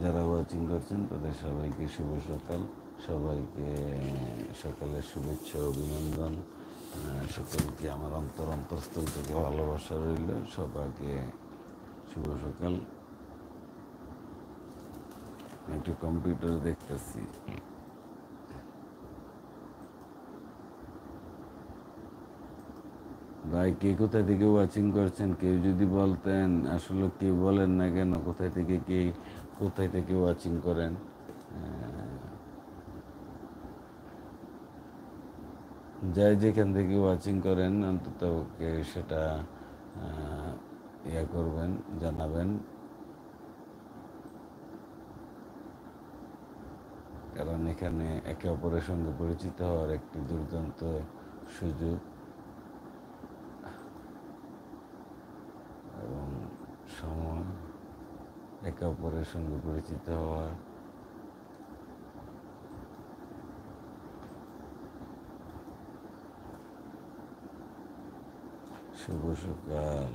যারা ওয়াচিং করছেন তাদের সবাইকে শুভ সকাল, সবাইকে সকালের শুভেচ্ছা অভিনন্দন। সকলকে আমার অন্তরস্থল থেকে ভালোবাসা রইল। সবাইকে শুভ সকাল। একটু কম্পিউটার দেখতেছি। ভাই কে কোথা থেকে ওয়াচিং করছেন কেউ যদি বলতেন, আসলে কেউ বলেন না কেন, কোথায় থেকে ওয়াচিং করেন। যাই যেখান থেকে ওয়াচিং করেন অন্তত সেটা ইয়া করবেন, জানাবেন, কারণ এখানে একে অপরের সঙ্গে পরিচিত হওয়ার একটি দুর্দান্ত সুযোগ এবং সময়, একে অপরের সঙ্গে পরিচিত হওয়ার। শুভ সকাল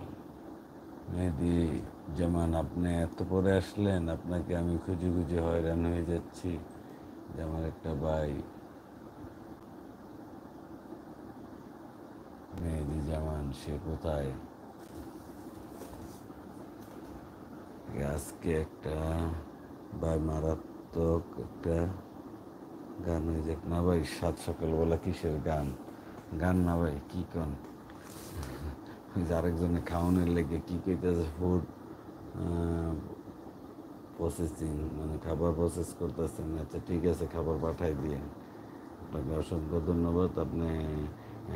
মেহেদি জামান, আপনি এত পরে আসলেন, আপনাকে আমি খুঁজে খুঁজে হয়রান হয়ে যাচ্ছি যে আমার একটা ভাই মেহেদি জামান সে কোথায়। আজকে একটা ভাই মারাত্মক একটা গান হয়ে যাক না ভাই, সাত সকালবেলা কিসের গান? গান না ভাই, কি কন? আরেকজনে খাওয়ানোর লেগে কি কইতেছে, ফুড প্রসেসিং, মানে খাবার প্রসেস করতেছেন। আচ্ছা ঠিক আছে, খাবার পাঠাই দিয়ে। আপনাকে অসংখ্য ধন্যবাদ। আপনি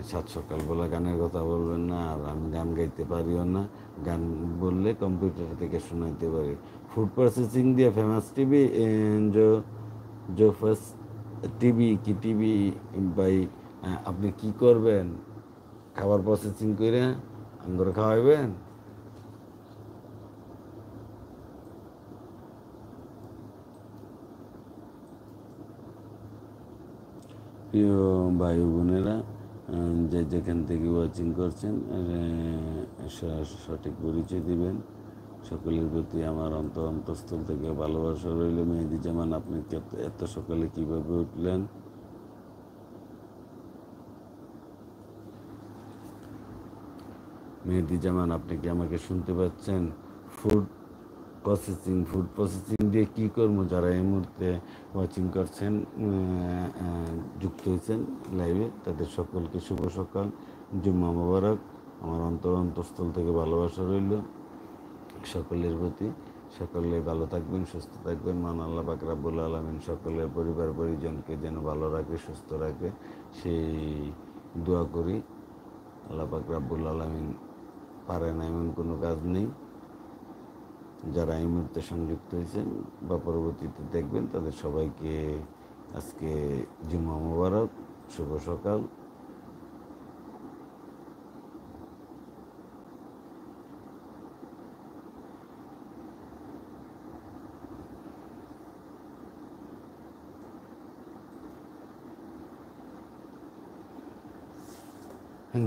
সাত সকালবেলা গানের কথা বলবেন না, আর আমি গান গাইতে পারিও না। গান বললে কম্পিউটার থেকে শোনাইতে পারি। ফুড প্রসেসিং দিয়ে ফেমাস টিভি जो ফার্স্ট টিভি ভাই, আপনি কি করবেন? খাবার প্রসেসিং করে আঙ্গুর খাওয়াইবেন? প্রিয় ভাই বোনেরা, যে যেখান থেকে ওয়াচিং করছেন সঠিক পরিচয় দিবেন। সকলের প্রতি আমার অন্তঃস্থল থেকে ভালোবাসা রইল। মেহেদি জামান, আপনি এত সকালে কিভাবে উঠলেন? মেহেদি জামান, আপনি কি আমাকে শুনতে পাচ্ছেন? ফুড প্রসেসিং দিয়ে কী করবো? যারা এই মুহূর্তে ওয়াচিং করছেন, যুক্ত হয়েছেন লাইভে, তাদের সকলকে শুভ সকাল, জুম্মা মোবারক। আমার অন্তঃস্থল থেকে ভালোবাসা রইল সকলের প্রতি। সকলে ভালো থাকবেন, সুস্থ থাকবেন। মান আল্লাহ পাক রাব্বুল আলামিন সকলের পরিবার পরিজনকে যেন ভালো রাখে, সুস্থ রাখে, সেই দোয়া করি। আল্লাহ পাক রাব্বুল আলামিন পারে না এমন কোনো কাজ নেই। যারা এই মুহূর্তে সংযুক্ত হয়েছেন বা পরবর্তীতে দেখবেন, তাদের সবাইকে আজকে জুম্মা মোবারক, শুভ সকাল।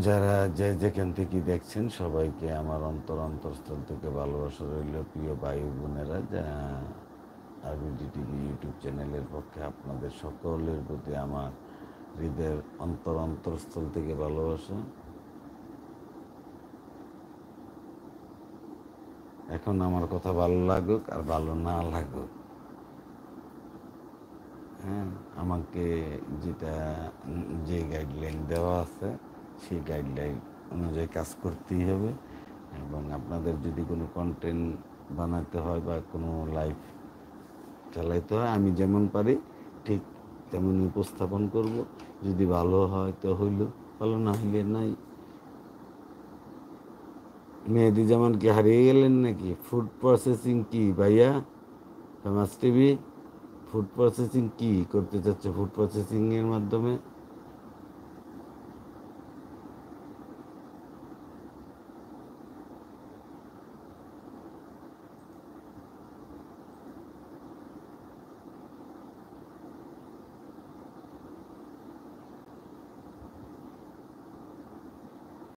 যারা যে যেখান থেকে দেখছেন সবাইকে আমার অন্তরস্থল থেকে ভালোবাসা রইল। প্রিয় ভাই বোনেরা, যা আরবিডি টিভি ইউটিউব চ্যানেলের পক্ষে আপনাদের সকলের প্রতি আমার হৃদয়ের অন্তরস্থল থেকে ভালোবাসা। এখন আমার কথা ভালো লাগুক আর ভালো না লাগুক, হ্যাঁ, আমাকে যে গাইডলাইন দেওয়া আছে সেই গাইডলাইন অনুযায়ী কাজ করতেই হবে। এবং আপনাদের যদি কোনো কন্টেন্ট বানাতে হয় বা কোনো লাইভ চালাইতে হয়, আমি যেমন পারি ঠিক তেমনই উপস্থাপন করব। যদি ভালো হয় তো হইল, ভালো না হইলে নাই। মেহেদি জামান কি হারিয়ে গেলেন নাকি? ফুড প্রসেসিং কি ভাইয়া? ফেমাস টিভি ফুড প্রসেসিং কি করতে চাচ্ছে? ফুড প্রসেসিংয়ের মাধ্যমে